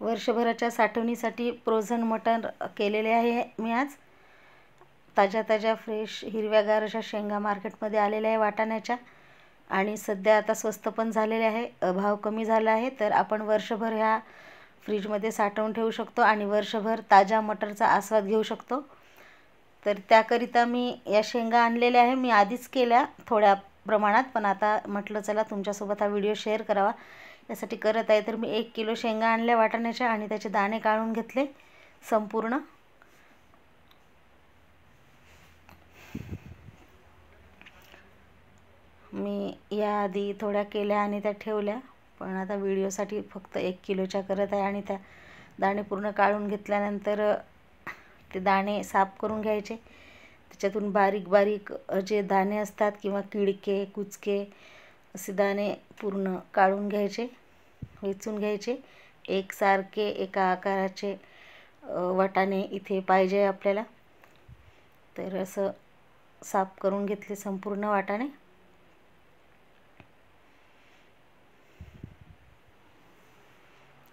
वर्षभराच्या साठवणीसाठी फ्रोझन मटर केलेले आहे मी आज. ताज्या ताज्या फ्रेश हिरव्यागार अशा शेंगा मार्केटमध्ये आलेल्या आहे वाटाण्याच्या, आणि सध्या आता स्वस्त पण झालेले आहे, भाव कमी झाला आहे. तर आपण वर्षभर ह्या फ्रीजमध्ये साठवून ठेवू शकतो आणि वर्षभर ताज्या मटरचा आस्वाद घेऊ शकतो. तर त्याकरिता मी या शेंगा आणलेल्या आहे. मी आधीच केल्या थोड्या प्रमाणात, पण आता म्हटलं चला तुमच्यासोबत हा व्हिडिओ शेअर करावा, यासाठी करत आहे. तर मी 1 किलो शेंगा आणल्या वाटाण्याच्या आणि त्याचे दाणे काढून घेतले संपूर्ण. मी याआधी थोड्या केल्या आणि त्या ठेवल्या, पण आता व्हिडिओसाठी फक्त 1 किलोच्या करत आहे. आणि त्या दाणे पूर्ण काढून घेतल्यानंतर ते दाणे साफ करून घ्यायचे. त्याच्यातून बारीक बारीक जे दाणे असतात किंवा किडके कुचके असे दाणे पूर्ण काढून घ्यायचे, वेचून घ्यायचे. एकसारखे एका आकाराचे वाटाणे इथे पाहिजे आपल्याला. तर असं साफ करून घेतले संपूर्ण वाटाणे.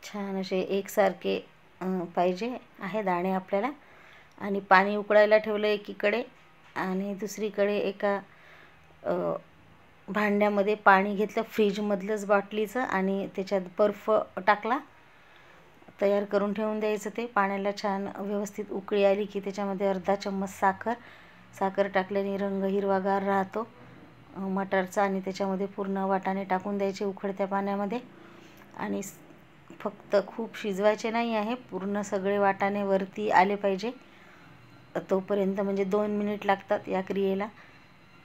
छान असे एकसारखे पाहिजे आहे दाणे आपल्याला. आणि पाणी उकळायला ठेवलं एकीकडे, आणि दुसरीकडे एका भांड्यामध्ये पाणी घेतलं फ्रीजमधलंच बाटलीचं, आणि त्याच्यात बर्फ टाकला. तयार करून ठेवून द्यायचं. ते पाण्याला छान व्यवस्थित उकळी आली की त्याच्यामध्ये अर्धा चम्मच साखर टाकल्याने रंग हिरवागार राहतो मटारचा. आणि त्याच्यामध्ये पूर्ण वाटाणे टाकून द्यायचे उकळत्या पाण्यामध्ये. आणि फक्त खूप शिजवायचे नाही आहे, पूर्ण सगळे वाटाणे वरती आले पाहिजे तोपर्यंत, म्हणजे 2 मिनिट लागतात या क्रियेला.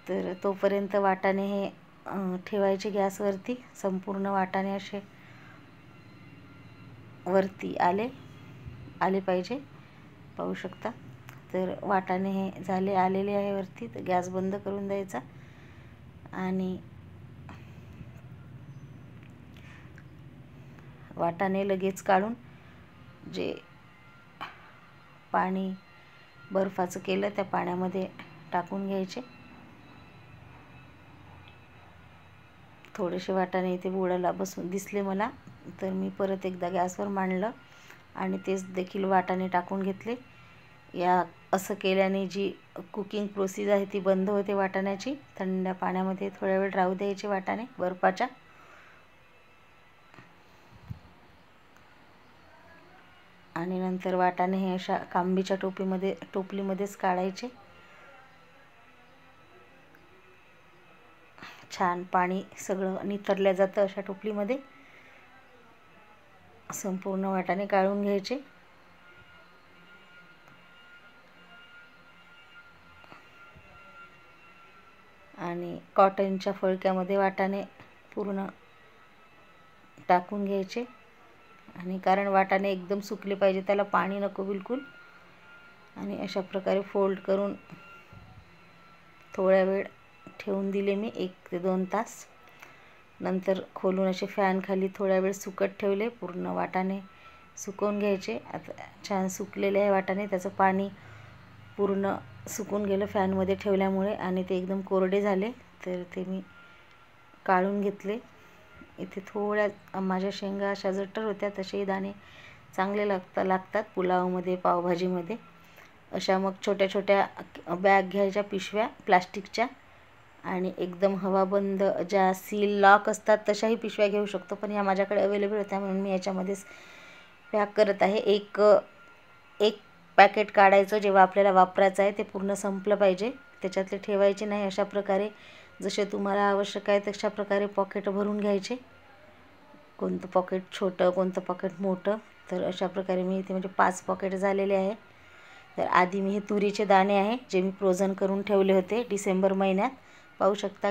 तर तोपर्यंत वाटाणे हे ठेवायचे गॅसवरती. संपूर्ण वाटाणे असे वरती आले पाहिजे, पाहू शकता. तर वाटाणे हे आलेले आहे वरती. तर गॅस बंद करून द्यायचा आणि वाटाणे लगेच काढून जे पाणी बर्फाचं केलं त्या पाण्यामध्ये टाकून घ्यायचे. थोडेसे वाटाणे इथे बुडाला बसून दिसले मला, तर मी परत एकदा गॅसवर मांडलं आणि तेच देखील वाटाणे टाकून घेतले. असं केल्याने जी कुकिंग प्रोसेस आहे ती बंद होते वाटाण्याची. थंड पाण्यामध्ये थोड्या वेळ राहू द्यायचे वाटाणे बर्फाच्या. आणि नंतर वाटाणे हे अशा कांबीच्या टोपलीमध्येच काढायचे. छान पाणी सगळं निथरल्या जातं अशा टोपलीमध्ये. संपूर्ण वाटाणे काढून घ्यायचे. आणि कॉटनच्या फळक्यामध्ये वाटाणे पूर्ण टाकून घ्यायचे. आणि कारण वाटाणे एकदम सुकले पाहिजे, त्याला पाणी नको बिलकुल. आणि अशा प्रकारे फोल्ड करून थोड्या वेळ ठेवून दिले मी, 1 ते 2 तास. नंतर खोलून असे फॅन खाली थोड्या वेळ सुकत ठेवले. पूर्ण वाटाणे सुकवून घ्यायचे. आता छान सुकलेले आहे वाटाणे, त्याचं पाणी पूर्ण सुकून गेलं फॅनमध्ये ठेवल्यामुळे आणि ते एकदम कोरडे झाले. तर ते मी काढून घेतले. इथे थोड्या माझ्या शेंगा अशा जट्टर होत्या, तसेही दाणे चांगले लागतात पुलावमध्ये पावभाजीमध्ये. अशा मग छोट्या छोट्या बॅग घ्यायच्या पिशव्या प्लास्टिकच्या, आणि एकदम हवाबंद ज्या सील लॉक असतात तशाही पिशव्या घेऊ शकतो, पण या माझ्याकडे अवेलेबल होत्या म्हणून मी याच्यामध्येच पॅक करत आहे. एक पॅकेट काढायचं जेव्हा आपल्याला वापरायचं आहे, ते पूर्ण संपलं पाहिजे, त्याच्यातले ठेवायचे नाही. अशा प्रकारे जसे तुम्हाला आवश्यक आहे तशा प्रकारे पॉकेट भरून घ्यायचे. कोणतं पॉकेट छोटं कोणतं पॉकेट मोठं. तर अशा प्रकारे मी इथे म्हणजे 5 पॉकेट झालेले आहे. तर आधी मी हे तुरीचे दाणे आहे जे मी फ्रोझन करून ठेवले होते डिसेंबर महिन्यात, पाहू शकता